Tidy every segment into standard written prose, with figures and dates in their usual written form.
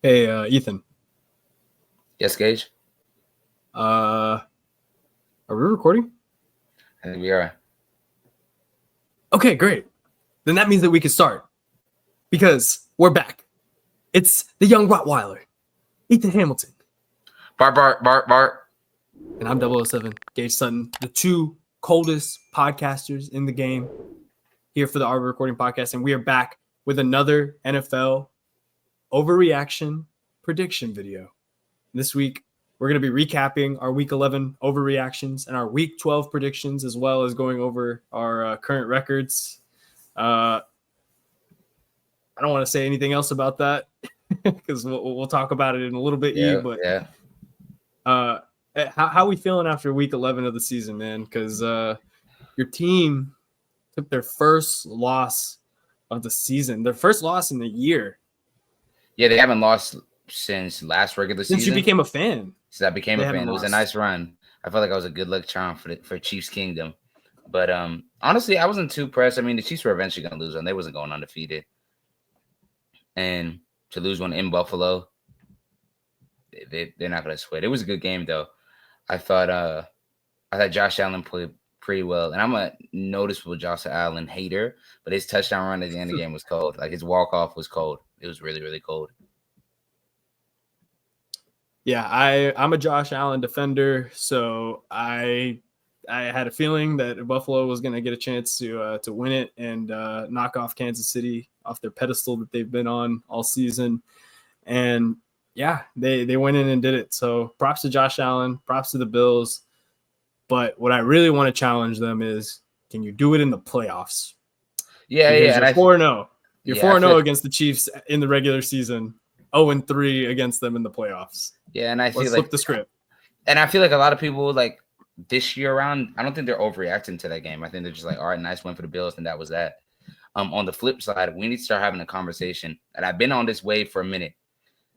Hey, Ethan. Yes, Gage. Are we recording? I think we are. Okay, great. Then that means that we can start because we're back. It's the young Rottweiler, Ethan Hamilton. Bart. And I'm 007, Gage Sutton, the two coldest podcasters in the game here for the AWR Recording Podcast. And we are back with another NFL overreaction prediction video. This week, we're going to be recapping our Week 11 overreactions and our Week 12 predictions, as well as going over our current records. I don't want to say anything else about that because we'll talk about it in a little bit. How are we feeling after Week 11 of the season, man? Because your team took their first loss of the season, their first loss in the year. Yeah, they haven't lost since last regular season. Since you became a fan. Since I became a fan. It was a nice run. I felt like I was a good luck charm for Chiefs Kingdom. But honestly, I wasn't too impressed. I mean, the Chiefs were eventually going to lose one. They wasn't going undefeated. And to lose one in Buffalo, they're not going to sweat. It was a good game, though. I thought Josh Allen played pretty well. And I'm a noticeable Josh Allen hater, but his touchdown run at the end of the game was cold. Like, his walk-off was cold. It was really, really cold. Yeah, I'm a Josh Allen defender, so I had a feeling that Buffalo was going to get a chance to win it and knock off Kansas City off their pedestal that they've been on all season. And yeah, they went in and did it. So props to Josh Allen, props to the Bills. But what I really want to challenge them is, can you do it in the playoffs? Yeah. You're 4-0. You're 4-0 against the Chiefs in the regular season. 0-3 against them in the playoffs. Yeah, and let's flip the script. And I feel like a lot of people, like, this year around, I don't think they're overreacting to that game. I think they're just like, all right, nice win for the Bills, and that was that. On the flip side, we need to start having a conversation. And I've been on this wave for a minute.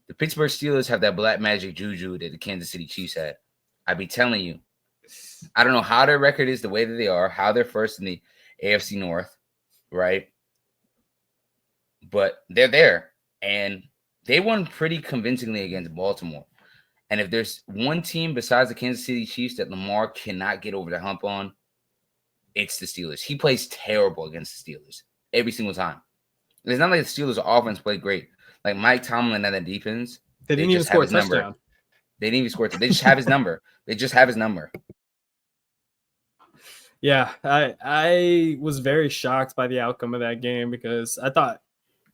The Pittsburgh Steelers have that black magic juju that the Kansas City Chiefs had. I be telling you, I don't know how their record is the way that they are, how they're first in the AFC North, right? But they're there, and they won pretty convincingly against Baltimore. And if there's one team besides the Kansas City Chiefs that Lamar cannot get over the hump on, it's the Steelers. He plays terrible against the Steelers every single time. It's not like the Steelers' offense played great. Like Mike Tomlin and that defense, they didn't even score a touchdown. They didn't even score. They just have his number. They just have his number. Yeah, I was very shocked by the outcome of that game because I thought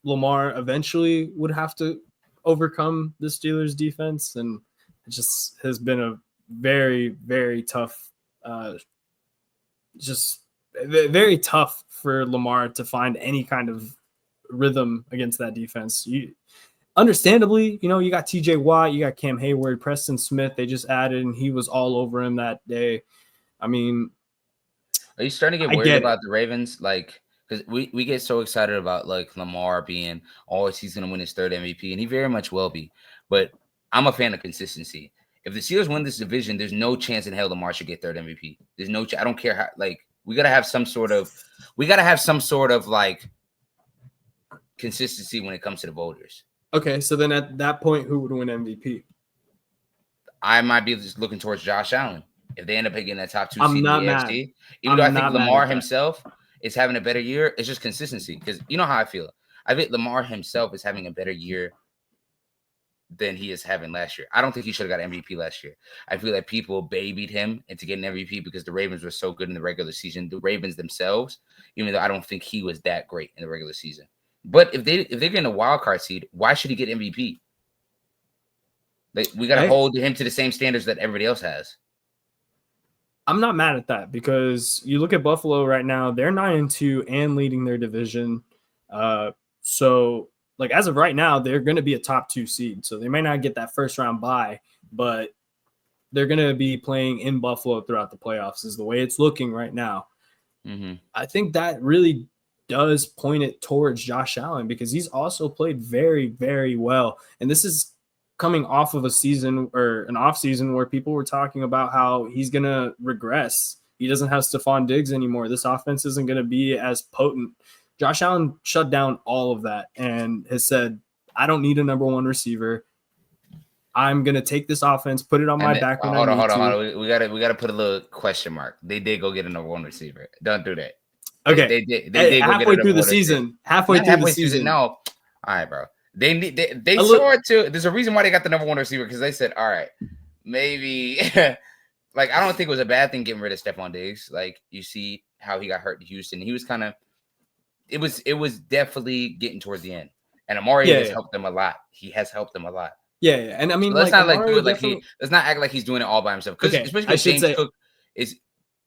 Lamar eventually would have to overcome the Steelers defense, and it just has been a very, very tough, just very tough for Lamar to find any kind of rhythm against that defense. Understandably, you got TJ Watt, you got Cam Hayward, Preston Smith, they just added, and he was all over him that day. I mean, are you starting to get worried about the Ravens? Like, because we get so excited about, like, Lamar being, he's going to win his third MVP, and he very much will be. But I'm a fan of consistency. If the Steelers win this division, there's no chance in hell Lamar should get third MVP. There's no I don't care how, like, we got to have some sort of, like, consistency when it comes to the voters. Okay, so then at that point, who would win MVP? I might be just looking towards Josh Allen. If they end up getting that top 2 seed in the AFC, even though I think Lamar himself is having a better year, it's just consistency. Because you know how I feel. I think Lamar himself is having a better year than he is having last year. I don't think he should have got MVP last year. I feel like people babied him into getting MVP because the Ravens were so good in the regular season. The Ravens themselves, even though I don't think he was that great in the regular season. But if they're getting a wild card seed, why should he get MVP? Like, we got to hold him to the same standards that everybody else has. I'm not mad at that because you look at Buffalo right now, they're 9-2 and leading their division. So, like, as of right now, they're going to be a top 2 seed. So they might not get that first round bye, but they're going to be playing in Buffalo throughout the playoffs is the way it's looking right now. Mm-hmm. I think that really does point it towards Josh Allen because he's also played very, very well. And this is coming off of a season or an off season where people were talking about how he's going to regress. He doesn't have Stephon Diggs anymore. This offense isn't going to be as potent. Josh Allen shut down all of that and has said, I don't need a number one receiver. I'm gonna take this offense, put it on my back when I need to. Hold on. We gotta put a little question mark. They did go get a number one receiver. Don't do that. Okay. They did halfway through the season. Halfway through the season. No. All right, bro. They saw it too. There's a reason why they got the number one receiver, because they said, all right, maybe like I don't think it was a bad thing getting rid of Stephon Diggs. Like, you see how he got hurt in Houston. He was kind of it was definitely getting towards the end. And Amari has helped them a lot. He has helped them a lot. Yeah. And I mean, so let's not like do it like let's not act like he's doing it all by himself. Because especially with James Cook is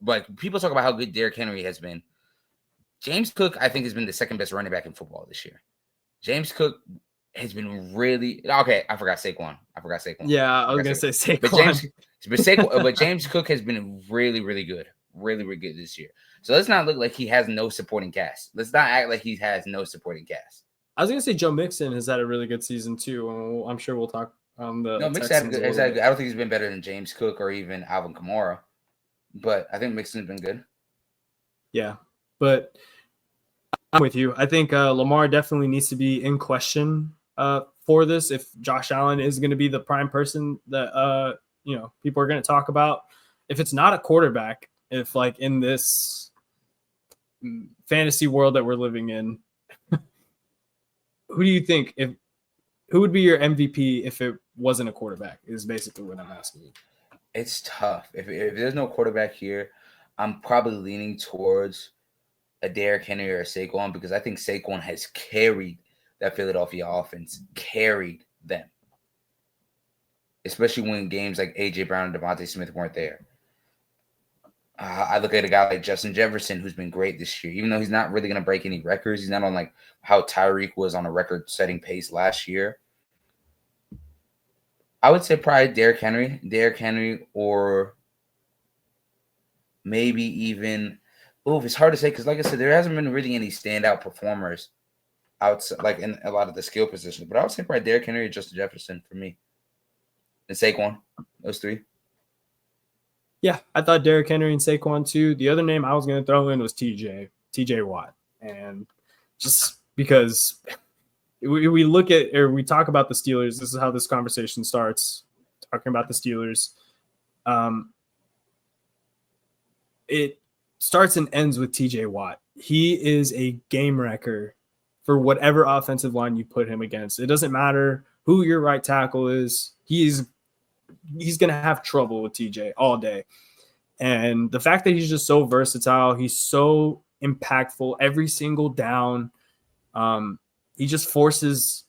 like, people talk about how good Derrick Henry has been. James Cook, I think, has been the second best running back in football this year. James Cook has been really okay. I forgot Saquon. Yeah, I was gonna say Saquon. But James Cook has been really, really good. Really, really good this year. So let's not look like he has no supporting cast. Let's not act like he has no supporting cast. I was gonna say Joe Mixon has had a really good season too. I'm sure we'll talk on the. No, Mixon had good. I don't think he's been better than James Cook or even Alvin Kamara, but I think Mixon's been good. Yeah, but I'm with you. I think Lamar definitely needs to be in question for this. If Josh Allen is going to be the prime person that people are going to talk about, if it's not a quarterback, if like in this fantasy world that we're living in, who do you think who would be your MVP if it wasn't a quarterback? Is basically what I'm asking you. It's tough. If there's no quarterback here, I'm probably leaning towards a Derrick Henry or a Saquon, because I think Saquon has carried that Philadelphia offense, carried them, especially when games like A.J. Brown and Devontae Smith weren't there. I look at a guy like Justin Jefferson, who's been great this year, even though he's not really going to break any records. He's not on like how Tyreek was on a record-setting pace last year. I would say probably Derrick Henry, or maybe even it's hard to say, because like I said, there hasn't been really any standout performers outside, like in a lot of the skill positions. But I would say probably Derrick Henry or Justin Jefferson for me, and Saquon. Those three. Yeah, I thought Derrick Henry and Saquon too. The other name I was going to throw in was TJ Watt, and just because we look at, or we talk about the Steelers, this is how this conversation starts, talking about the Steelers. It starts and ends with TJ Watt. He is a game wrecker for whatever offensive line you put him against. It doesn't matter who your right tackle is. He's going to have trouble with TJ all day. And the fact that he's just so versatile, he's so impactful every single down. He just forces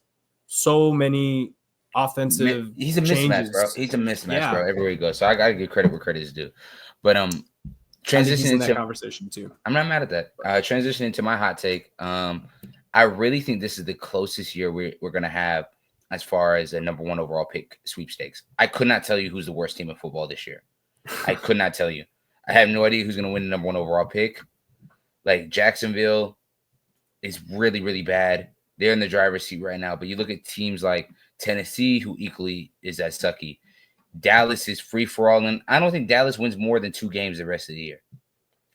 so many offensive He's a changes. Mismatch, bro. He's a mismatch, bro, everywhere he goes. So I got to give credit where credit is due. But transitioning into that conversation too. I'm not mad at that. Transitioning to my hot take. I really think this is the closest year we're going to have as far as a number one overall pick sweepstakes. I could not tell you who's the worst team in football this year. I could not tell you. I have no idea who's going to win the number one overall pick. Like, Jacksonville is really, really bad. They're in the driver's seat right now. But you look at teams like Tennessee, who equally is as sucky. Dallas is free for all. And I don't think Dallas wins more than 2 games the rest of the year.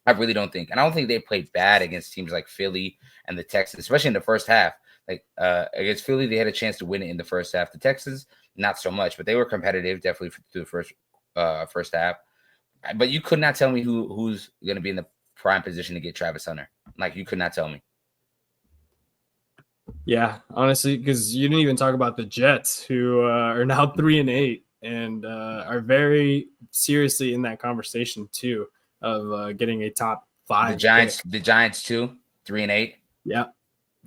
I really don't think. And I don't think they played bad against teams like Philly and the Texans, especially in the first half. Like against Philly, they had a chance to win it in the first half. The Texans, not so much, but they were competitive definitely through the first half. But you could not tell me who's going to be in the prime position to get Travis Hunter. Like, you could not tell me. Yeah, honestly, because you didn't even talk about the Jets, who are now 3-8 and are very seriously in that conversation too of getting a top 5. The Giants too, 3-8. Yeah.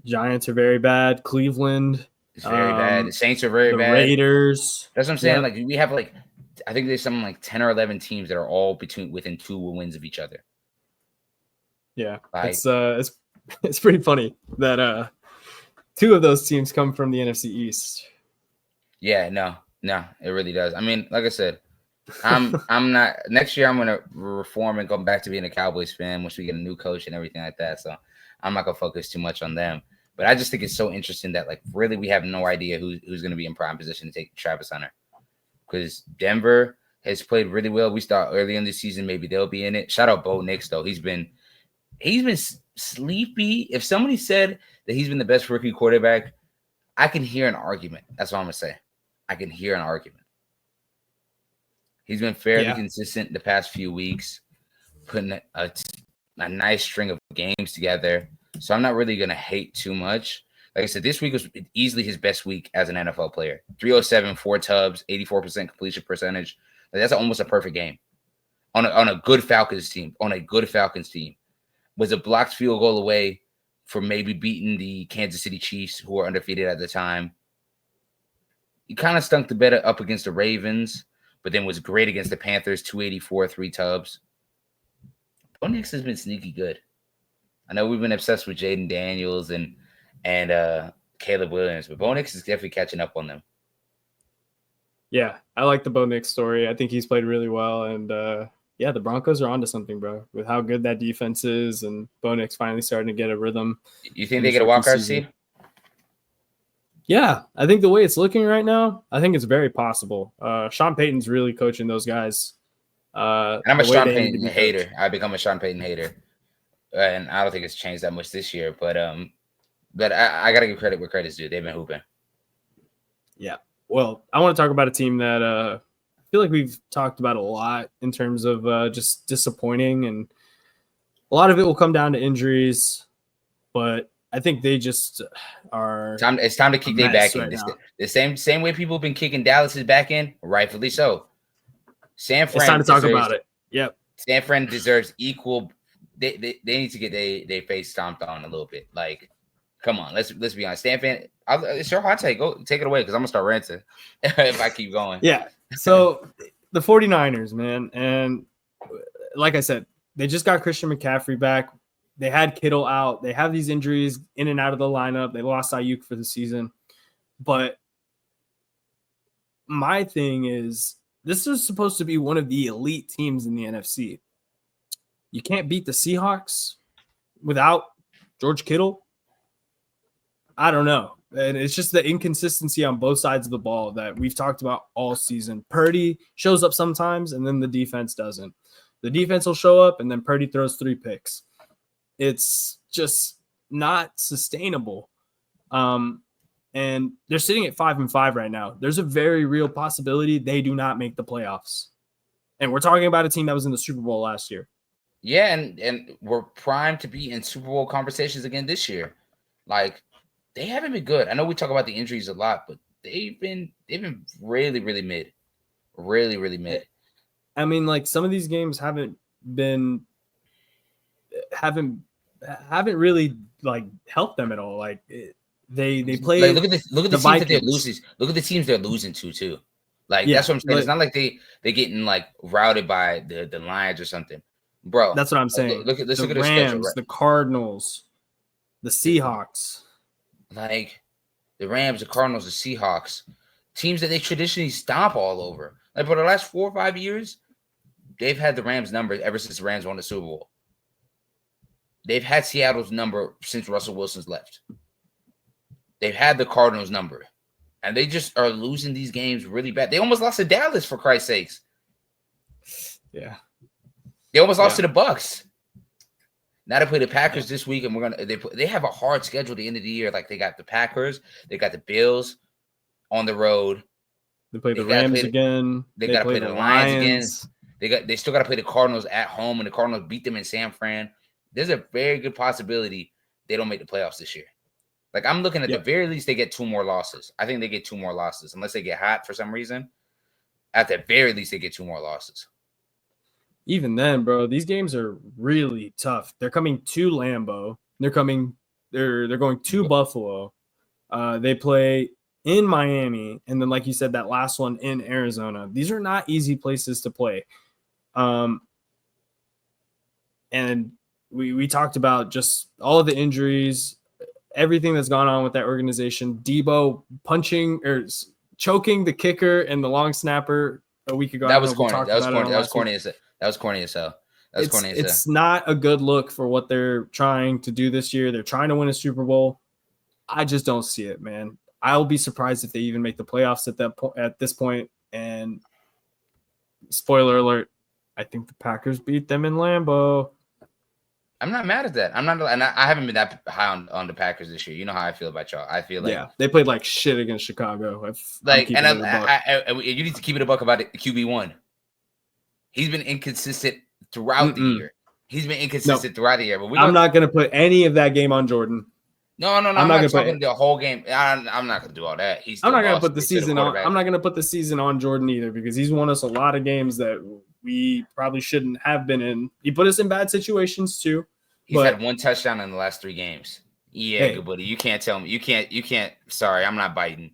Giants are very bad. Cleveland is very bad. The Saints are very bad. Raiders. That's what I'm saying. Like, we have I think there's something like 10 or 11 teams that are all within 2 wins of each other. Yeah, it's pretty funny that 2 of those teams come from the NFC East. Yeah, no, it really does. I mean, like I said, I'm not. Next year, I'm gonna reform and go back to being a Cowboys fan once we get a new coach and everything like that. So I'm not gonna focus too much on them. But I just think it's so interesting that, like, really we have no idea who's gonna be in prime position to take Travis Hunter, because Denver has played really well. We thought early in the season maybe they'll be in it. Shout out Bo Nix though. He's been sleepy. If somebody said that he's been the best rookie quarterback, I can hear an argument. That's what I'm gonna say. I can hear an argument. He's been fairly consistent the past few weeks, putting a nice string of games together. So I'm not really gonna hate too much. Like I said, this week was easily his best week as an NFL player. 307, 4 tubs, 84% completion percentage. Like, that's almost a perfect game on a good Falcons team. Was a blocked field goal away for maybe beating the Kansas City Chiefs, who were undefeated at the time. He kind of stunk the bed up against the Ravens, but then was great against the Panthers, 284, 3 tubs. Bo Nix has been sneaky good. I know we've been obsessed with Jaden Daniels and Caleb Williams, but Bo Nix is definitely catching up on them. Yeah, I like the Bo Nix story. I think he's played really well, and the Broncos are onto something, bro, with how good that defense is, and Bo Nix finally starting to get a rhythm. You think they get a wildcard seed? Yeah, I think the way it's looking right now, I think it's very possible. Sean Payton's really coaching those guys. And I'm a Sean Payton hater. I become a Sean Payton hater, and I don't think it's changed that much this year. But I gotta give credit where credit's due. They've been hooping. Yeah. Well, I want to talk about a team that I feel like we've talked about a lot in terms of just disappointing, and a lot of it will come down to injuries, but I think they just are. It's time to kick their back in. The same way people have been kicking Dallas's back in, rightfully so. San Fran. It's time to talk about it. Yep. San Fran deserves equal. They need to get their face stomped on a little bit. Like, come on, let's be honest. San Fran. It's your hot take. Go take it away, because I'm gonna start ranting if I keep going. Yeah. So the 49ers, man, and like I said, they just got Christian McCaffrey back. They had Kittle out. They have these injuries in and out of the lineup. They lost Ayuk for the season. But my thing is, this is supposed to be one of the elite teams in the NFC. You can't beat the Seahawks without George Kittle. I don't know. And it's just the inconsistency on both sides of the ball that we've talked about all season. Purdy shows up sometimes, and then the defense doesn't. The defense will show up, and then Purdy throws 3 picks. It's just not sustainable. And they're sitting at 5-5 right now. There's a very real possibility they do not make the playoffs. And we're talking about a team that was in the Super Bowl last year. Yeah, and we're primed to be in Super Bowl conversations again this year. Like, they haven't been good. I know we talk about the injuries a lot, but they've been really, really mid. Really, really mid. I mean, like, some of these games haven't really like helped them at all. Like, they play. Like, look at the teams Vikings. That they're losing. Look at the teams they're losing to too. Like, that's what I'm saying. It's not like they're getting like routed by the Lions or something, bro. That's what I'm saying. Look at the Rams, schedule, right? The Cardinals, the Seahawks. Like, the Rams, the Cardinals, the Seahawks, teams that they traditionally stomp all over. Like, for the last 4 or 5 years, they've had the Rams' number ever since the Rams won the Super Bowl. They've had Seattle's number since Russell Wilson's left. They've had the Cardinals' number. And they just are losing these games really bad. They almost lost to Dallas, for Christ's sakes. Yeah. They almost lost to the Bucs. Now they play the Packers this week, and they have a hard schedule at the end of the year. Like, they got the Packers, they got the Bills on the road. They play the Rams again. They got to play the Lions again. They still got to play the Cardinals at home, and the Cardinals beat them in San Fran. There's a very good possibility they don't make the playoffs this year. Like, I'm looking at the very least they get 2 more losses. I think they get 2 more losses, unless they get hot for some reason. At the very least, they get 2 more losses. Even then, bro, these games are really tough. They're coming to Lambeau. They're going to Buffalo. They play in Miami, and then, like you said, that last one in Arizona. These are not easy places to play. And we talked about just all of the injuries, everything that's gone on with that organization. Debo punching or choking the kicker and the long snapper a week ago. That was corny. That was corny as hell. It's not a good look for what they're trying to do this year. They're trying to win a Super Bowl. I just don't see it, man. I'll be surprised if they even make the playoffs at this point. And spoiler alert, I think the Packers beat them in Lambeau. I'm not mad at that. I'm not, and I haven't been that high on the Packers this year. You know how I feel about y'all. I feel like they played like shit against Chicago. Like, and you need to keep it a buck about it. QB1. He's been inconsistent throughout the year. Throughout the year. But I'm not gonna put any of that game on Jordan. No. I'm not gonna talking the whole game. I'm not gonna do all that. I'm not gonna put the season on. I'm not gonna put the season on Jordan either because he's won us a lot of games that we probably shouldn't have been in. He put us in bad situations too. He's had 1 touchdown in the last 3 games. Yeah, good buddy. You can't tell me. You can't. Sorry, I'm not biting.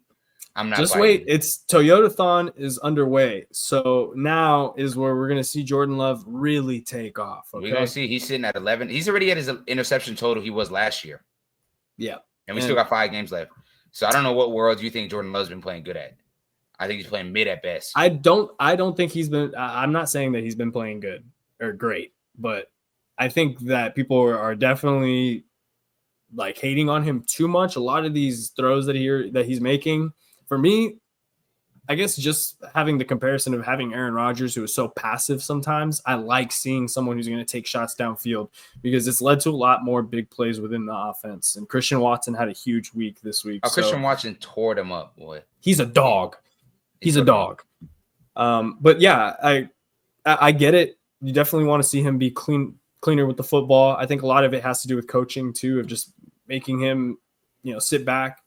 Just wait. It's Toyotathon is underway. So now is where we're gonna see Jordan Love really take off. Okay? We're gonna see. He's sitting at 11. He's already at his interception total he was last year. Yeah. And we still got 5 games left. So I don't know what world you think Jordan Love's been playing good at. I think he's playing mid at best. I don't think he's been. I'm not saying that he's been playing good or great, but I think that people are definitely like hating on him too much. A lot of these throws that he's making, for me, I guess just having the comparison of having Aaron Rodgers, who is so passive sometimes, I like seeing someone who's going to take shots downfield because it's led to a lot more big plays within the offense. And Christian Watson had a huge week this week. Christian Watson tore them up, boy. He's a dog. He's a dog. But yeah, I get it. You definitely want to see him be cleaner with the football. I think a lot of it has to do with coaching too, of just making him, sit back,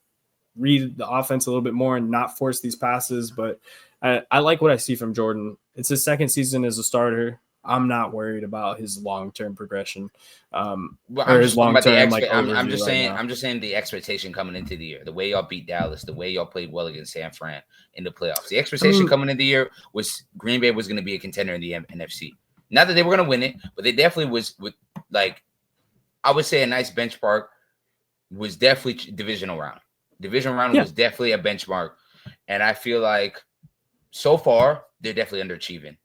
read the offense a little bit more and not force these passes. But I like what I see from Jordan. It's his second season as a starter. I'm not worried about his long-term progression. I'm just saying the expectation coming into the year, the way y'all beat Dallas, the way y'all played well against San Fran in the playoffs. The expectation coming into the year was Green Bay was going to be a contender in the NFC. Not that they were going to win it, but they definitely was with, like, I would say a nice benchmark was definitely divisional round. Division round was definitely a benchmark. And I feel like so far they're definitely underachieving.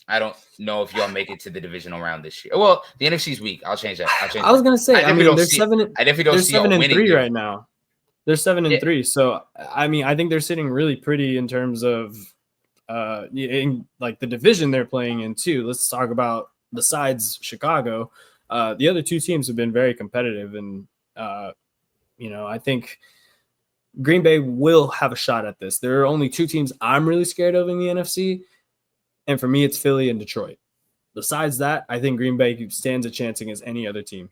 I don't know if y'all make it to the divisional round this year. Well, the NFC's weak. I'll change that. I was gonna say. I mean, they're 7-3 right now. They're 7-3. So I mean, I think they're sitting really pretty in terms of, in like the division they're playing in too. Let's talk about besides Chicago, the other 2 teams have been very competitive, and I think Green Bay will have a shot at this. There are only 2 teams I'm really scared of in the NFC. And for me, it's Philly and Detroit. Besides that, I think Green Bay stands a chance against any other team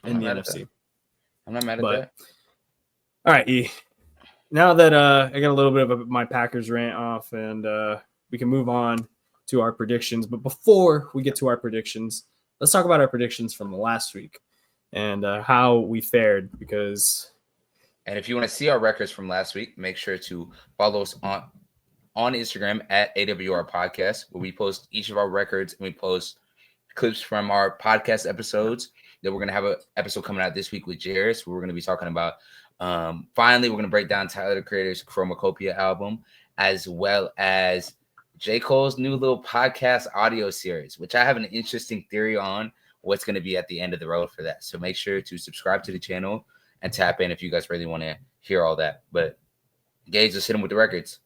in the NFC. I'm not mad at that. All right, E. Now that I got a little bit of my Packers rant off, and we can move on to our predictions. But before we get to our predictions, let's talk about our predictions from last week and how we fared. And if you want to see our records from last week, make sure to follow us on Instagram at AWR Podcast, where we post each of our records and we post clips from our podcast episodes. That we're going to have an episode coming out this week with Jairus, where we're going to be talking about, finally, we're going to break down Tyler, the Creator's Chromacopia album, as well as J. Cole's new little podcast audio series, which I have an interesting theory on what's going to be at the end of the road for that. So make sure to subscribe to the channel and tap in if you guys really want to hear all that. But Gage, let's hit him with the records.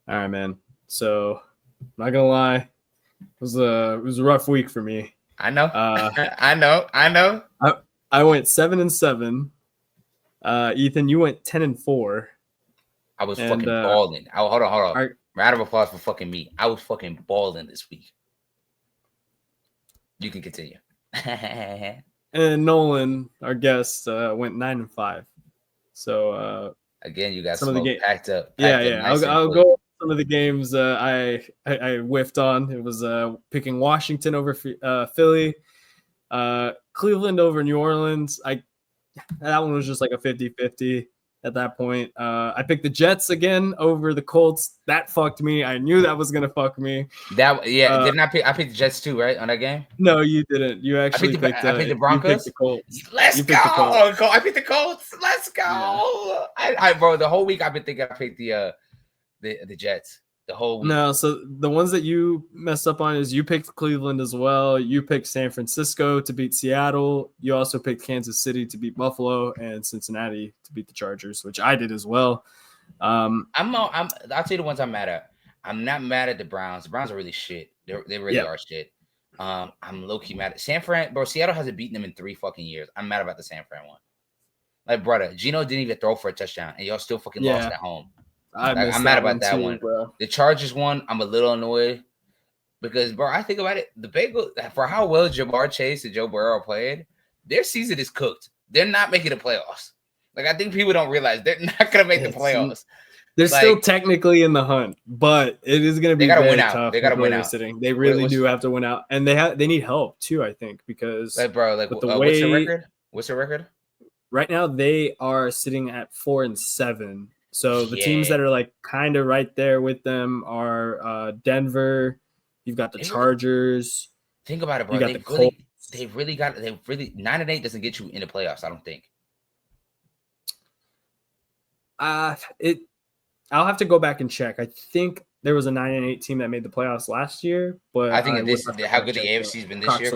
All right, man. So I'm not gonna lie, it was a rough week for me. I know. I know. I went 7-7. Ethan, you went 10-4. I was fucking balling. Hold on. Round of applause for fucking me. I was fucking balling this week. You can continue. And Nolan, our guest, went 9-5. So again, you got some packed up. Yeah. I'll go over some of the games I whiffed on. It was picking Washington over Philly, Cleveland over New Orleans. That one was just like a 50-50 at that point. I picked the Jets again over the Colts. That fucked me. I knew that was gonna fuck me. Didn't I pick? I picked the Jets too, right, on that game? No, you didn't. You actually I picked the Broncos. You picked the Colts. Let's go. I picked the Colts. Let's go. Yeah. Bro, the whole week I've been thinking I picked the Jets. The whole week. No, so the ones that you messed up on is you picked Cleveland as well. You picked San Francisco to beat Seattle. You also picked Kansas City to beat Buffalo and Cincinnati to beat the Chargers, which I did as well. I'll tell you the ones I'm mad at. I'm not mad at the Browns. The Browns are really shit. They really are shit. I'm low-key mad at San Fran, bro. Seattle hasn't beaten them in 3 fucking years. I'm mad about the San Fran one. Like, brother, Geno didn't even throw for a touchdown, and y'all still fucking lost at home. I'm mad about that one. Bro. The Chargers one, I'm a little annoyed because, bro, I think about it. The Bengals, for how well Jamar Chase and Joe Burrow played, their season is cooked. They're not making the playoffs. Like, I think people don't realize they're not gonna make the playoffs. They're still technically in the hunt, but it is going to be very tough. They got to win out. They really do have to win out, and they need help too. I think because what's their record? What's their record? Right now they are sitting at 4-7. So the teams that are like kind of right there with them are Denver. You've got the Chargers. Think about it, bro. They really 9-8 doesn't get you in the playoffs. I don't think. I'll have to go back and check. I think there was a 9-8 team that made the playoffs last year, but I think how good the AFC's been this year.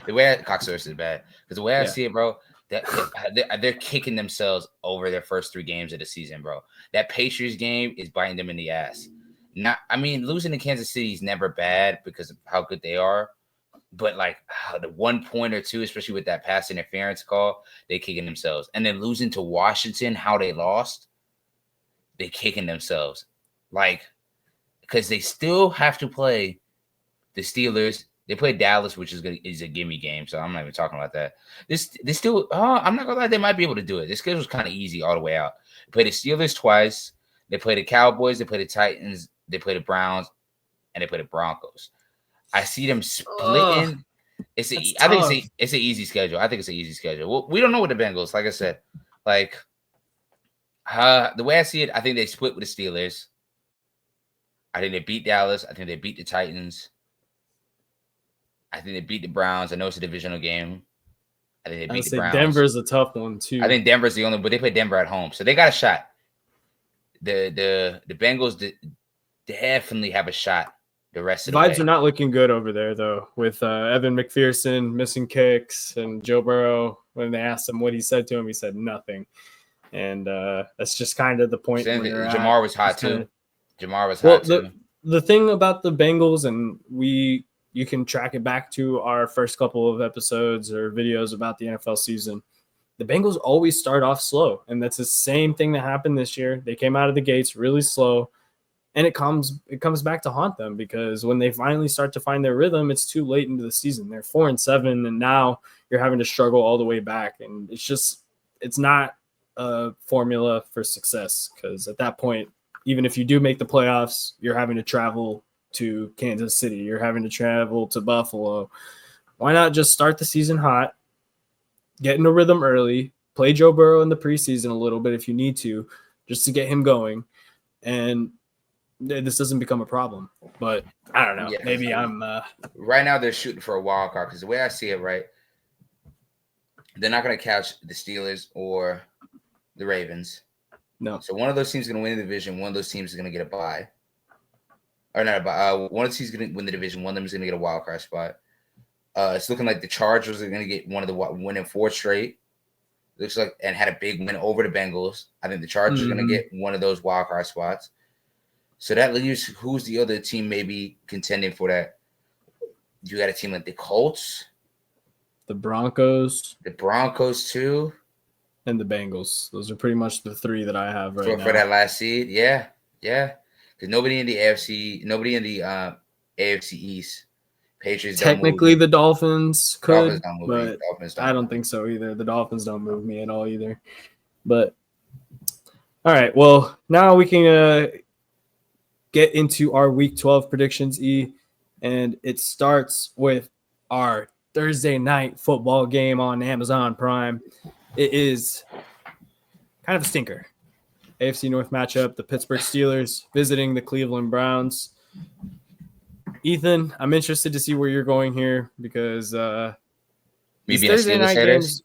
The way Cox source is bad because the way I see it, bro, they're kicking themselves over their first 3 games of the season, bro. That Patriots game is biting them in the ass. Losing to Kansas City is never bad because of how good they are, but like the 1 point or 2, especially with that pass interference call, they kicking themselves, and then losing to Washington, how they lost. They kicking themselves, like, because they still have to play the Steelers. They play Dallas, which is a gimme game, so I'm not even talking about that. They still. I'm not gonna lie, they might be able to do it. This schedule's kind of easy all the way out. They play the Steelers twice. They play the Cowboys. They play the Titans. They play the Browns, and they play the Broncos. I see them splitting. I think it's an easy schedule. I think it's an easy schedule. Well, we don't know what the Bengals. Like I said, like. The way I see it, I think they split with the Steelers. I think they beat Dallas. I think they beat the Titans. I think they beat the Browns. I know it's a divisional game. I think they beat the Browns. Denver's a tough one too. I think Denver's the only, but they play Denver at home, so they got a shot. The Bengals definitely have a shot. The rest of the vibes are not looking good over there though, with Evan McPherson missing kicks and Joe Burrow. When they asked him what he said to him, he said nothing. And that's just kind of the point. Jamar was hot too. Jamar was hot too. The thing about the Bengals, and you can track it back to our first couple of episodes or videos about the NFL season. The Bengals always start off slow, and that's the same thing that happened this year. They came out of the gates really slow, and it comes back to haunt them because when they finally start to find their rhythm, it's too late into the season. They're 4-7, and now you're having to struggle all the way back, and it's not a formula for success because at that point, even if you do make the playoffs, you're having to travel to Kansas City, you're having to travel to Buffalo. Why not just start the season hot, get in a rhythm early, play Joe Burrow in the preseason a little bit if you need to, just to get him going, and this doesn't become a problem. But I don't know. Yeah, maybe I'm right now they're shooting for a wild card because the way I see it, right, they're not going to catch the Steelers or the Ravens. No. So one of those teams is going to win the division. One of those teams is going to get a bye. Or not a bye. One of the teams is going to win the division. One of them is going to get a wild card spot. It's looking like the Chargers are going to get one of the winning 4 straight. Looks like, and had a big win over the Bengals. I think the Chargers are going to get one of those wild card spots. So that leaves who's the other team maybe contending for that? You got a team like the Colts, the Broncos too. And the Bengals. Those are pretty much the 3 that I have now. For that last seed. Yeah. Because nobody in the AFC East. Patriots technically the Dolphins could, but I don't think so either. The Dolphins don't move me at all either. But all right, well, now we can get into our Week 12 predictions, and it starts with our Thursday night football game on Amazon Prime. It is kind of a stinker. AFC North matchup, the Pittsburgh Steelers visiting the Cleveland Browns. Ethan, I'm interested to see where you're going here because maybe Thursday night games.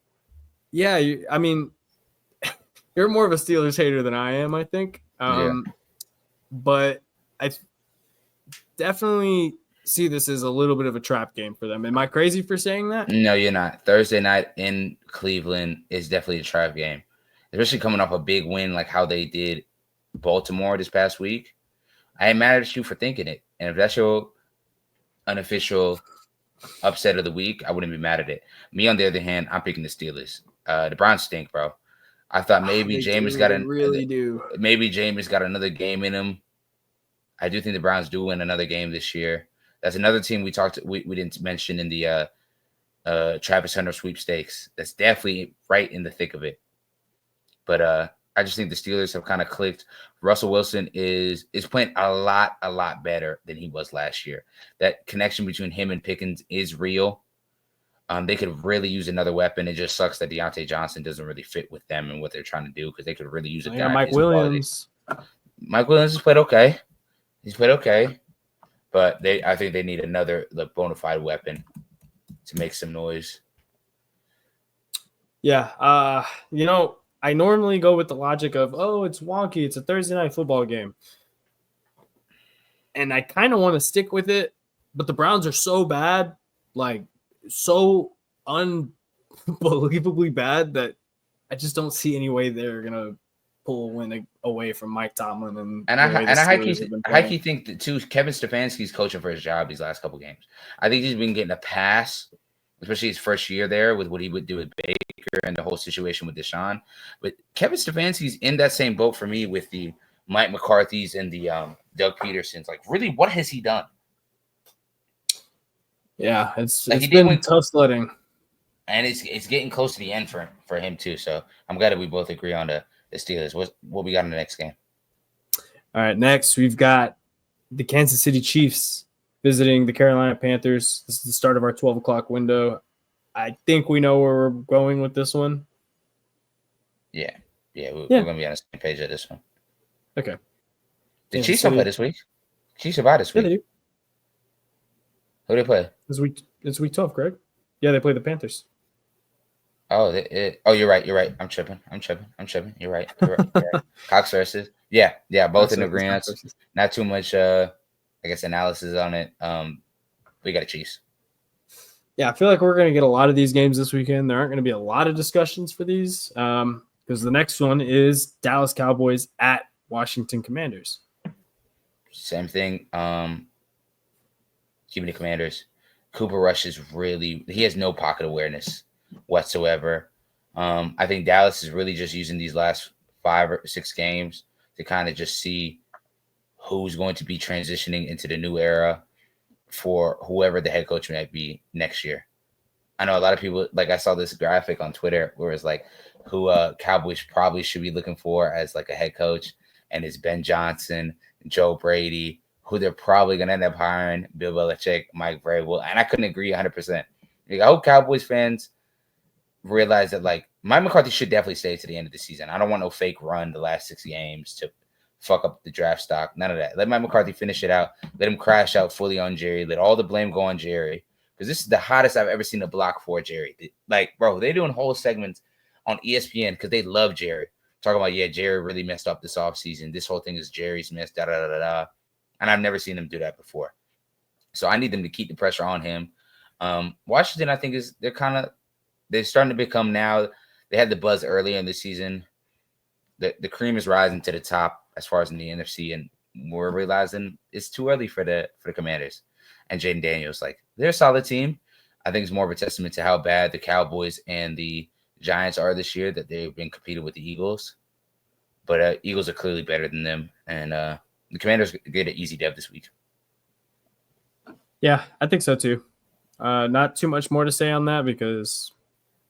Yeah, I mean, you're more of a Steelers hater than I am, I think. But I definitely see this as a little bit of a trap game for them. Am I crazy for saying that? No, you're not. Thursday night in Cleveland is definitely a trap game, especially coming off a big win like how they did Baltimore this past week. I ain't mad at you for thinking it. And if that's your unofficial upset of the week, I wouldn't be mad at it. Me, on the other hand, I'm picking the Steelers. The Browns stink, bro. I thought maybe Jameis maybe Jameis got another game in him. I do think the Browns do win another game this year. That's another team we didn't mention in the Travis Hunter sweepstakes. That's definitely right in the thick of it. But I just think the Steelers have kind of clicked. Russell Wilson is playing a lot better than he was last year. That connection between him and Pickens is real. They could really use another weapon. It just sucks that Deontay Johnson doesn't really fit with them and what they're trying to do, because they could really use a guy. Mike Williams. Mike Williams has played okay. He's played okay, but I think they need another bona fide weapon to make some noise. Yeah. I normally go with the logic of, it's wonky. It's a Thursday night football game. And I kind of want to stick with it, but the Browns are so bad, like so unbelievably bad, that I just don't see any way they're going to pull a win away from Mike Tomlin. And I high-key think that too, Kevin Stefanski's coaching for his job these last couple games. I think he's been getting a pass, especially his first year there, with what he would do with Baker and the whole situation with Deshaun. But Kevin Stefanski's in that same boat for me with the Mike McCarthy's and the Doug Peterson's. Like, really, what has he done? Yeah, it's been tough sledding. And it's getting close to the end for him too. So I'm glad that we both agree on the Steelers. What we got in the next game? All right, next we've got the Kansas City Chiefs visiting the Carolina Panthers. This is the start of our 12 o'clock window. I think we know where we're going with this one. Yeah, we're going to be on the same page at this one. Okay. The Chiefs don't play this week. Chiefs are bye this week. Yeah, they do. Who do they play? It's week 12, Greg. Yeah, they play the Panthers. Oh, you're right. I'm tripping. You're right. Cox versus. Yeah, both in agreement. Not too much, I guess, analysis on it. We got a Chiefs. Yeah, I feel like we're going to get a lot of these games this weekend. There aren't going to be a lot of discussions for these, because the next one is Dallas Cowboys at Washington Commanders. Same thing. Keeping the Commanders. Cooper Rush he has no pocket awareness whatsoever. I think Dallas is really just using these last 5 or 6 games to kind of just see who's going to be transitioning into the new era for whoever the head coach might be next year. I know a lot of people, like, I saw this graphic on Twitter where it's like who Cowboys probably should be looking for as like a head coach, and it's Ben Johnson, Joe Brady, who they're probably going to end up hiring, Bill Belichick, Mike Vrabel. And I couldn't agree 100%. Like, I hope Cowboys fans realize that, like, Mike McCarthy should definitely stay to the end of the season. I don't want no fake run the last 6 games to fuck up the draft stock. None of that. Let Mike McCarthy finish it out. Let him crash out fully on Jerry. Let all the blame go on Jerry. Because this is the hottest I've ever seen a block for Jerry. Like, bro, they're doing whole segments on ESPN because they love Jerry. Talking about, Jerry really messed up this offseason. This whole thing is Jerry's mess, da-da-da-da-da. And I've never seen them do that before. So I need them to keep the pressure on him. Washington, I think, they're starting to become now. They had the buzz earlier in the season. The cream is rising to the top as far as in the NFC, and we're realizing it's too early for the Commanders. And Jaden Daniels, like, they're a solid team. I think it's more of a testament to how bad the Cowboys and the Giants are this year that they've been competing with the Eagles. But Eagles are clearly better than them, and the Commanders get an easy dub this week. Yeah, I think so too. Not too much more to say on that because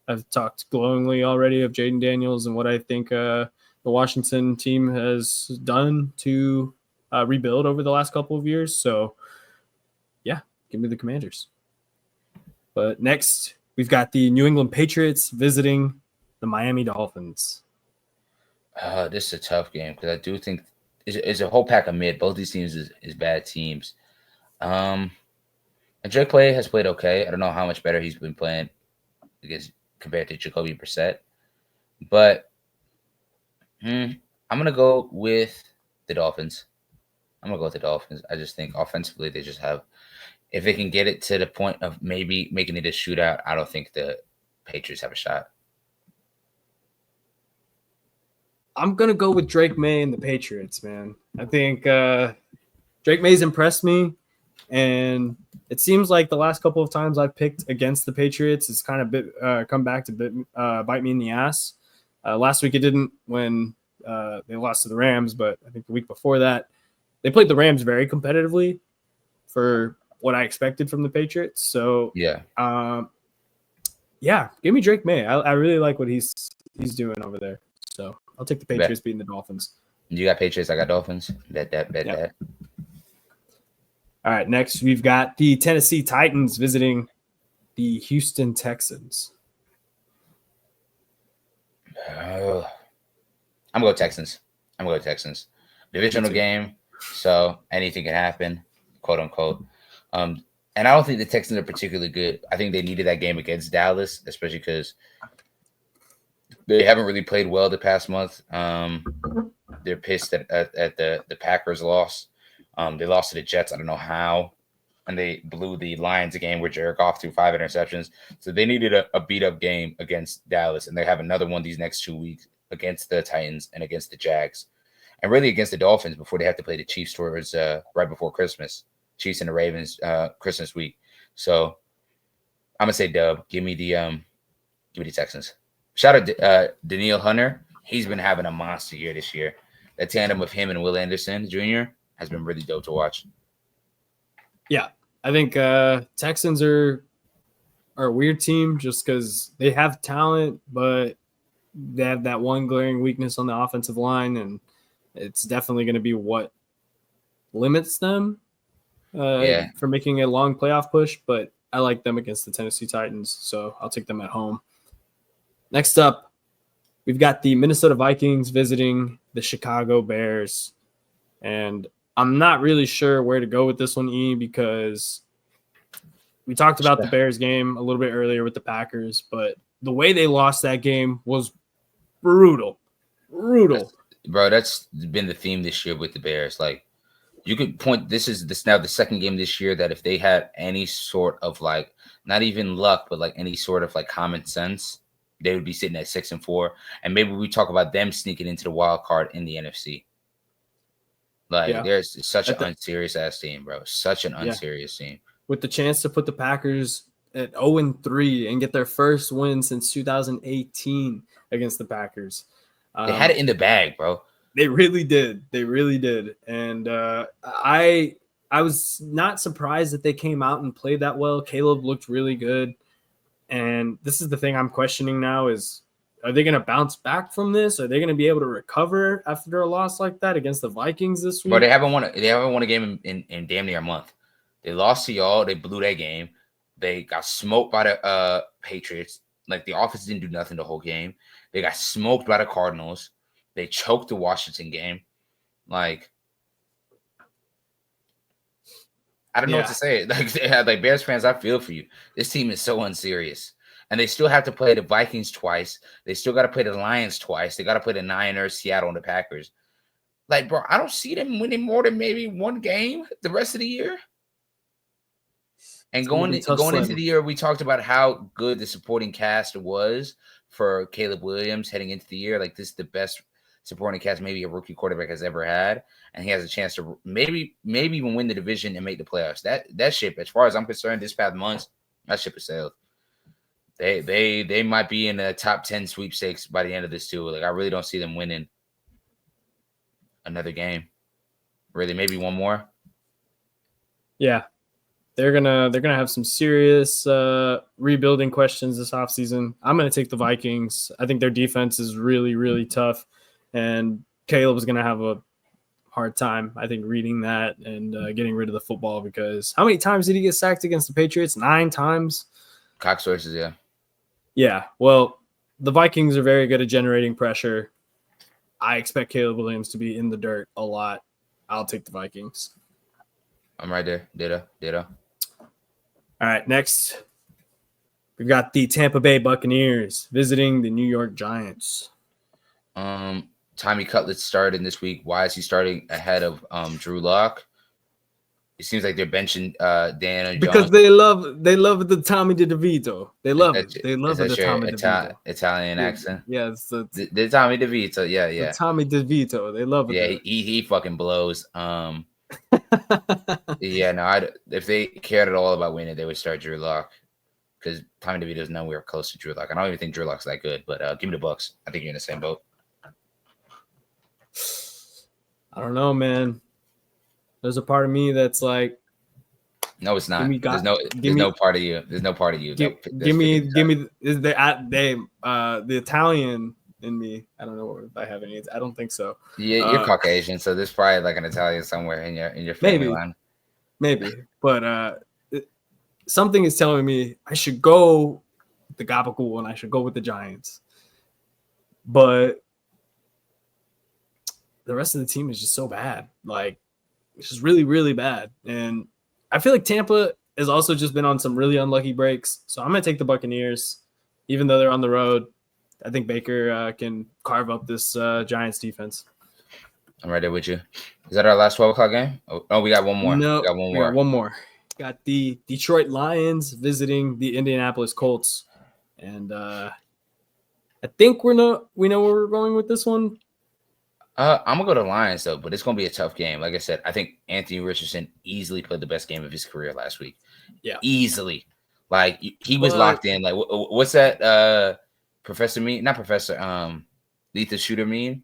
I've talked glowingly already of Jaden Daniels and what I think the Washington team has done to rebuild over the last couple of years. So, yeah, give me the Commanders. But next, we've got the New England Patriots visiting the Miami Dolphins. This is a tough game because I do think it's a whole pack of mid. Both these teams is bad teams. And Drake has played okay. I don't know how much better he's been playing compared to Jacoby Brissett. But I'm going to go with the Dolphins. I just think offensively they just have – if they can get it to the point of maybe making it a shootout, I don't think the Patriots have a shot. I'm going to go with Drake May and the Patriots, man. I think Drake May's impressed me. And it seems like the last couple of times I've picked against the Patriots, it's kind of come back to bite me in the ass. Last week it didn't when they lost to the Rams, but I think the week before that, they played the Rams very competitively for what I expected from the Patriots. So yeah, give me Drake May. I really like what he's doing over there. So I'll take the Patriots beating the Dolphins. You got Patriots, I got Dolphins. Bet that. All right, next we've got the Tennessee Titans visiting the Houston Texans. I'm going to go Texans. Divisional game, so anything can happen, quote unquote. And I don't think the Texans are particularly good. I think they needed that game against Dallas, especially because they haven't really played well the past month. They're pissed at the Packers loss. They lost to the Jets. I don't know how. And they blew the Lions game where Jared Goff threw 5 interceptions. So they needed a beat-up game against Dallas. And they have another one these next 2 weeks against the Titans and against the Jags. And really against the Dolphins before they have to play the Chiefs towards right before Christmas. Chiefs and the Ravens Christmas week. So I'm going to say dub. Give me the Texans. Shout out to Daniil Hunter. He's been having a monster year this year. That tandem of him and Will Anderson Jr. has been really dope to watch. Yeah, I think Texans are a weird team just because they have talent, but they have that one glaring weakness on the offensive line, and it's definitely going to be what limits them for making a long playoff push. But I like them against the Tennessee Titans, so I'll take them at home. Next up, we've got the Minnesota Vikings visiting the Chicago Bears. And I'm not really sure where to go with this one, E, because we talked about the Bears game a little bit earlier with the Packers, but the way they lost that game was brutal. Bro, that's been the theme this year with the Bears. Like, you could point, this is now the second game this year that if they had any sort of like, not even luck, but like any sort of like common sense, they would be sitting at 6-4. And maybe we talk about them sneaking into the wild card in the NFC. Like, there's such an unserious ass team, bro. Such an unserious team. With the chance to put the Packers at 0-3 and get their first win since 2018 against the Packers. They had it in the bag, bro. They really did. And I was not surprised that they came out and played that well. Caleb looked really good. And this is the thing I'm questioning now is, are they going to bounce back from this? Are they going to be able to recover after a loss like that against the Vikings this week? But they haven't won a game in damn near a month. They lost to y'all. They blew that game. They got smoked by the Patriots. Like, the offense didn't do nothing the whole game. They got smoked by the Cardinals. They choked the Washington game. Like, I don't know what to say. Like Bears fans, I feel for you. This team is so unserious. And they still have to play the Vikings twice. They still got to play the Lions twice. They got to play the Niners, Seattle, and the Packers. Like, bro, I don't see them winning more than maybe one game the rest of the year. And going into the year, we talked about how good the supporting cast was for Caleb Williams heading into the year. Like, this is the best supporting cast maybe a rookie quarterback has ever had. And he has a chance to maybe even win the division and make the playoffs. That ship, as far as I'm concerned, this past months, that ship has sailed. They might be in the top 10 sweepstakes by the end of this too. Like, I really don't see them winning another game. Really, maybe one more. Yeah. They're gonna have some serious rebuilding questions this offseason. I'm gonna take the Vikings. I think their defense is really, really tough, and Caleb's gonna have a hard time, I think, reading that and getting rid of the football, because how many times did he get sacked against the Patriots? 9 times. Cox sources, yeah. Yeah, well, the Vikings are very good at generating pressure. I expect Caleb Williams to be in the dirt a lot. I'll take the Vikings. I'm right there. Ditto. All right, next, we've got the Tampa Bay Buccaneers visiting the New York Giants. Tommy Cutlet started this week. Why is he starting ahead of Drew Lock? It seems like they're benching Daniel Jones. Because they love the Tommy DeVito. They love it. They love the Tommy DeVito. Italian accent. Yeah, it's the Tommy DeVito. Yeah. The Tommy DeVito. They love it. Yeah, he fucking blows. Yeah, no, if they cared at all about winning, they would start Drew Lock. Because Tommy DeVito's nowhere close to Drew Lock. I don't even think Drew Lock's that good, but give me the Bucks. I think you're in the same boat. I don't know, man. There's a part of me that's like, no, it's not. There's no part of you. There's no part of you. Give me the Italian in me. I don't know if I have any. I don't think so. Yeah, you're Caucasian, so there's probably like an Italian somewhere in your family line. Maybe, but something is telling me I should go with the Gabagool and I should go with the Giants. But the rest of the team is just so bad. Like, it's just really, really bad. And I feel like Tampa has also just been on some really unlucky breaks. So I'm going to take the Buccaneers, even though they're on the road. I think Baker can carve up this Giants defense. I'm right there with you. Is that our last 12 o'clock game? Oh, we got one more. No, we got one more. Got the Detroit Lions visiting the Indianapolis Colts. And I think we know where we're going with this one. I'm going to go to Lions, though, but it's going to be a tough game. Like I said, I think Anthony Richardson easily played the best game of his career last week. Yeah. Easily. Like, he was locked in. Like, what's that Professor meme? Not Professor, Lethal Shooter meme?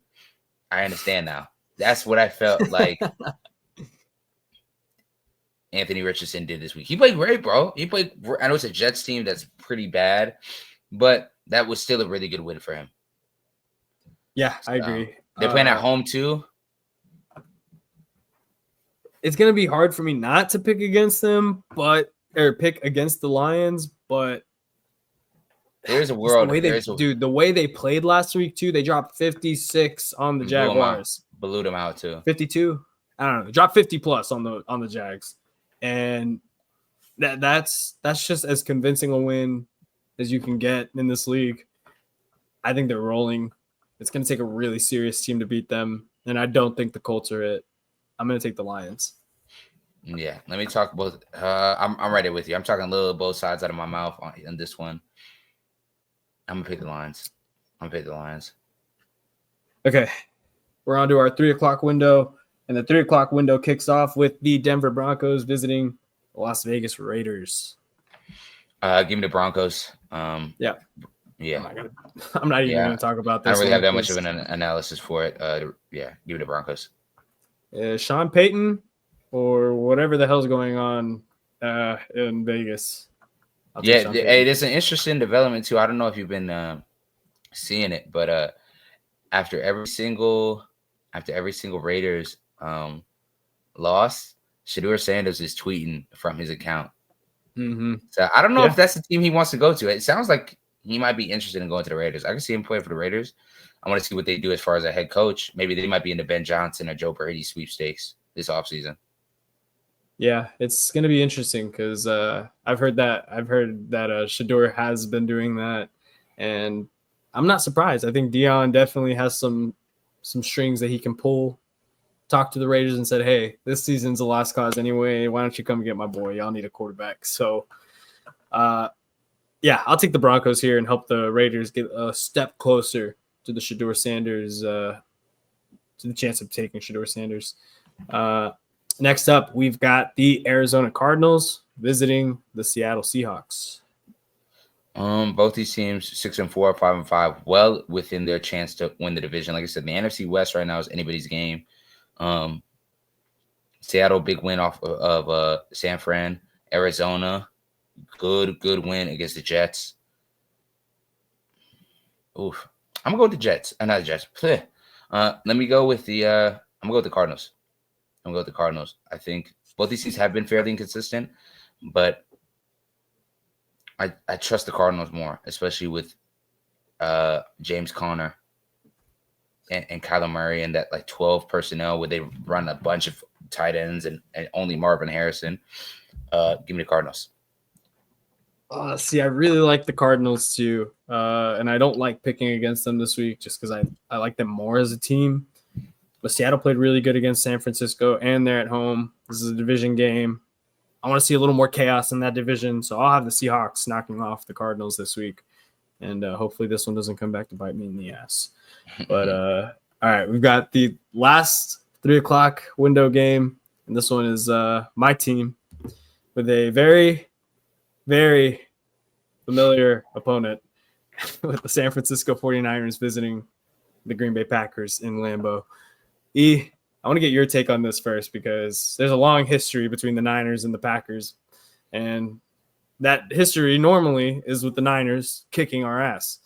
I understand now. That's what I felt like Anthony Richardson did this week. He played great, bro. I know it's a Jets team that's pretty bad, but that was still a really good win for him. Yeah, I agree. They're playing at home too. It's gonna be hard for me not to pick against them, or pick against the Lions. But there's a world. The way they played last week too, they dropped 56 on the Jaguars. Blew them out too. 52. I don't know. They dropped 50 plus on the Jags, and that's just as convincing a win as you can get in this league. I think they're rolling. It's going to take a really serious team to beat them, and I don't think the Colts are it. I'm going to take the Lions. Yeah, let me talk both. I'm right there with you. I'm talking a little both sides out of my mouth on this one. I'm going to pick the Lions. Okay, we're on to our 3 o'clock window, and the 3 o'clock window kicks off with the Denver Broncos visiting the Las Vegas Raiders. Give me the Broncos. Yeah. Yeah, I'm not even going to talk about this. I don't really have that much of an analysis for it. Yeah, give me the Broncos. Sean Payton or whatever the hell's going on in Vegas. Yeah, it's an interesting development too. I don't know if you've been seeing it, but after every single Raiders loss, Shedeur Sanders is tweeting from his account. Mm-hmm. So I don't know if that's the team he wants to go to. It sounds like he might be interested in going to the Raiders. I can see him playing for the Raiders. I want to see what they do as far as a head coach. Maybe they might be in the Ben Johnson or Joe Brady sweepstakes this offseason. Yeah, it's going to be interesting because I've heard that Shedeur has been doing that, and I'm not surprised. I think Dion definitely has some strings that he can pull. Talk to the Raiders and said, "Hey, this season's a lost cause anyway. Why don't you come get my boy? Y'all need a quarterback." So, yeah, I'll take the Broncos here and help the Raiders get a step closer to the Shedeur Sanders, to the chance of taking Shedeur Sanders. Next up, we've got the Arizona Cardinals visiting the Seattle Seahawks. Both these teams 6-4, 5-5, well within their chance to win the division. Like I said, the NFC West right now is anybody's game. Seattle, big win off of San Fran. Arizona, good win against the Jets. Oof. I'm gonna go with the Jets. Not the Jets. Let me go with the I'm gonna go with the Cardinals. I think both these teams have been fairly inconsistent, but I trust the Cardinals more, especially with James Conner and Kyler Murray and that like 12 personnel where they run a bunch of tight ends and only Marvin Harrison. Give me the Cardinals. See, I really like the Cardinals too, and I don't like picking against them this week just because I like them more as a team. But Seattle played really good against San Francisco, and they're at home. This is a division game. I want to see a little more chaos in that division, so I'll have the Seahawks knocking off the Cardinals this week, and hopefully this one doesn't come back to bite me in the ass. But all right, we've got the last 3 o'clock window game. And this one is my team with a very, very familiar opponent with the San Francisco 49ers visiting the Green Bay Packers in Lambeau. I want to get your take on this first because there's a long history between the Niners and the Packers. And that history normally is with the Niners kicking our ass.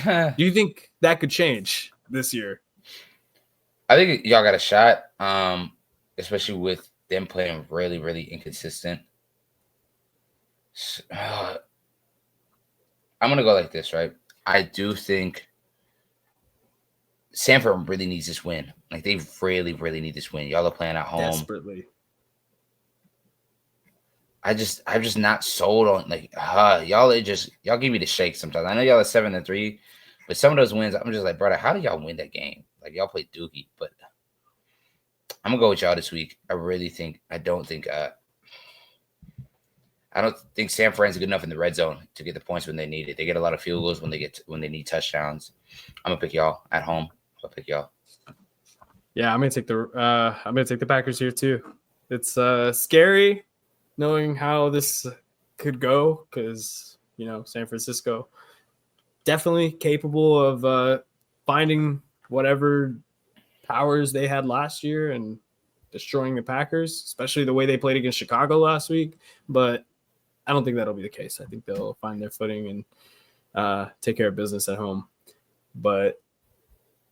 Do you think that could change this year? I think y'all got a shot, especially with them playing really, really inconsistent. I'm going to go like this, right? I do think Sanford really needs this win. Like, they really, really need this win. Y'all are playing at home. Desperately. I'm just not sold on, like, y'all give me the shake sometimes. I know y'all are 7-3, but some of those wins, I'm just like, brother, how do y'all win that game? Like, y'all play dookie, but I'm gonna go with y'all this week. I don't think San Fran's good enough in the red zone to get the points when they need it. They get a lot of field goals when they need touchdowns. I'm gonna pick y'all at home. I'll pick y'all. Yeah, I'm gonna take the Packers here too. It's scary knowing how this could go because San Francisco definitely capable of finding whatever powers they had last year and destroying the Packers, especially the way they played against Chicago last week. But I don't think that'll be the case. I think they'll find their footing and take care of business at home. But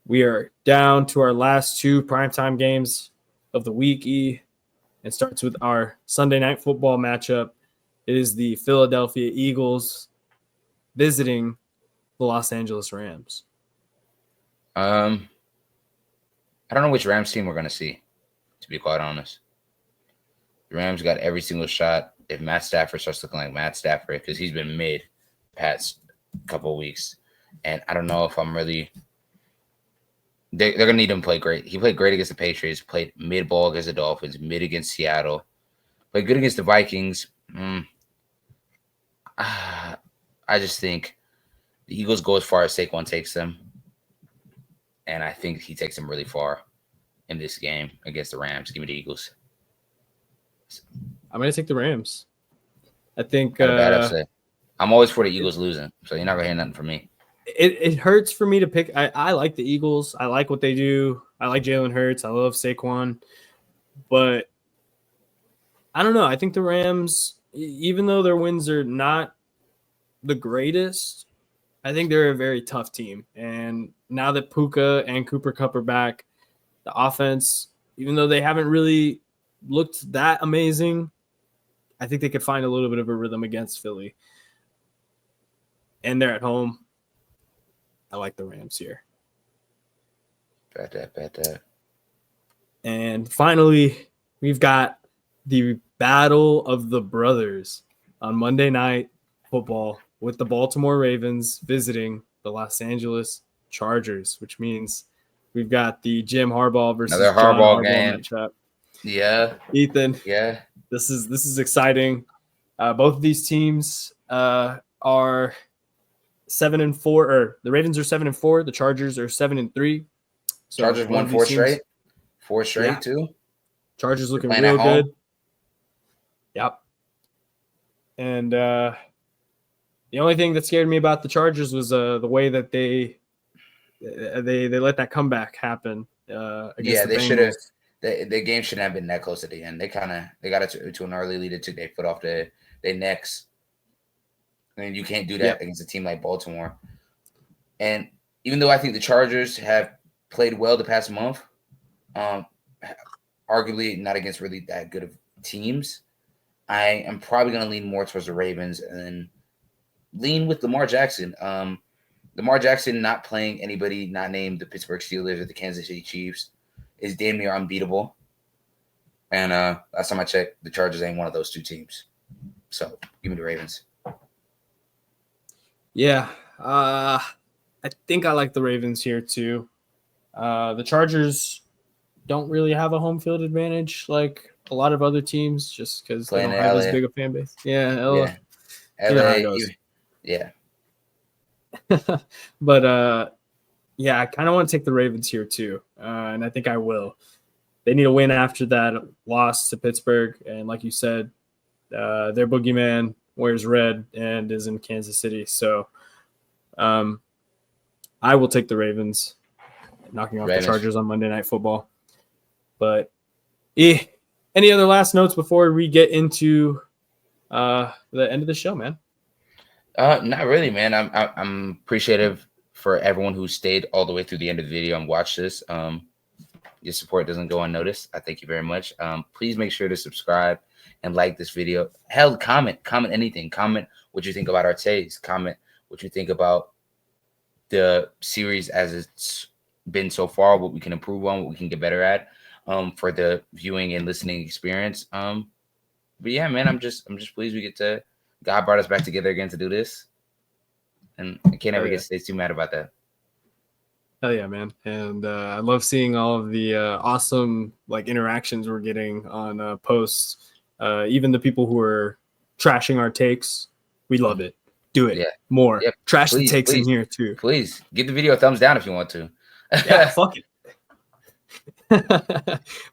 we are down to our last two primetime games of the week. It starts with our Sunday night football matchup. It is the Philadelphia Eagles visiting the Los Angeles Rams. I don't know which Rams team we're going to see, to be quite honest. The Rams got every single shot if Matt Stafford starts looking like Matt Stafford, because he's been mid past couple of weeks. And I don't know if I'm really – they're going to need him to play great. He played great against the Patriots, played mid-ball against the Dolphins, mid against Seattle, played good against the Vikings. I just think the Eagles go as far as Saquon takes them. And I think he takes them really far in this game against the Rams. Give me the Eagles. I'm going to take the Rams. I think I'm always for the Eagles losing, so you're not going to hear nothing from me. It hurts for me to pick. I like the Eagles. I like what they do. I like Jalen Hurts. I love Saquon. But I don't know. I think the Rams, even though their wins are not the greatest, I think they're a very tough team. And now that Puka and Cooper Kupp are back, the offense, even though they haven't really looked that amazing, I think they could find a little bit of a rhythm against Philly. And they're at home. I like the Rams here. Bet that. And finally, we've got the Battle of the Brothers on Monday Night Football with the Baltimore Ravens visiting the Los Angeles Chargers, which means we've got the Jim Harbaugh versus another John Harbaugh game matchup. Yeah. Ethan. Yeah. This is exciting. Both of these teams are 7-4, or the Ravens are 7-4. The Chargers are 7-3. So Chargers won 4 straight. 4 straight too. Chargers looking real good. Yep. And the only thing that scared me about the Chargers was the way that they let that comeback happen. They should have. The game shouldn't have been that close at the end. They got it to an early lead. It took their foot off their necks. I mean, you can't do that against a team like Baltimore. And even though I think the Chargers have played well the past month, arguably not against really that good of teams, I am probably going to lean more towards the Ravens and then lean with Lamar Jackson. Lamar Jackson not playing anybody not named the Pittsburgh Steelers or the Kansas City Chiefs is damn near unbeatable. And last time I checked, the Chargers ain't one of those two teams. So give me the Ravens. Yeah, I think I like the Ravens here too. The Chargers don't really have a home field advantage like a lot of other teams, just because they don't have as big a fan base. Yeah, LA, you know how it goes. Yeah. But I kind of want to take the Ravens here too, and I think I will. they need a win after that loss to Pittsburgh. And like you said, their boogeyman wears red and is in Kansas City. So I will take the Ravens, knocking off the Chargers on Monday Night Football. But any other last notes before we get into the end of the show, man? Not really, man. I'm appreciative for everyone who stayed all the way through the end of the video and watched this. Your support doesn't go unnoticed. I thank you very much. Please make sure to subscribe and like this video. Hell, comment anything. Comment what you think about our takes. Comment what you think about the series as it's been so far, what we can improve on, what we can get better at, for the viewing and listening experience. But yeah, man, I'm just pleased we get to, God brought us back together again to do this. And I can't ever get stay too mad about that. Hell yeah, man. And I love seeing all of the awesome interactions we're getting on posts. Even the people who are trashing our takes, we love it. Do it more. Yep. Trash the takes in here too. Please give the video a thumbs down if you want to. Yeah, fuck it.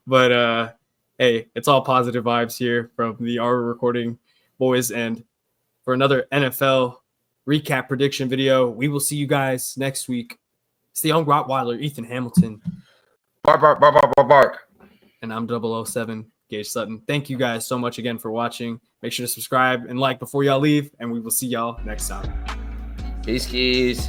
But hey, it's all positive vibes here from the AWR Recording boys. And for another NFL recap prediction video, we will see you guys next week. It's the young Rottweiler, Ethan Hamilton. Bark, bark, bark, bark, bark, bark. And I'm 007, Gage Sutton. Thank you guys so much again for watching. Make sure to subscribe and like before y'all leave, and we will see y'all next time. Peace, keys.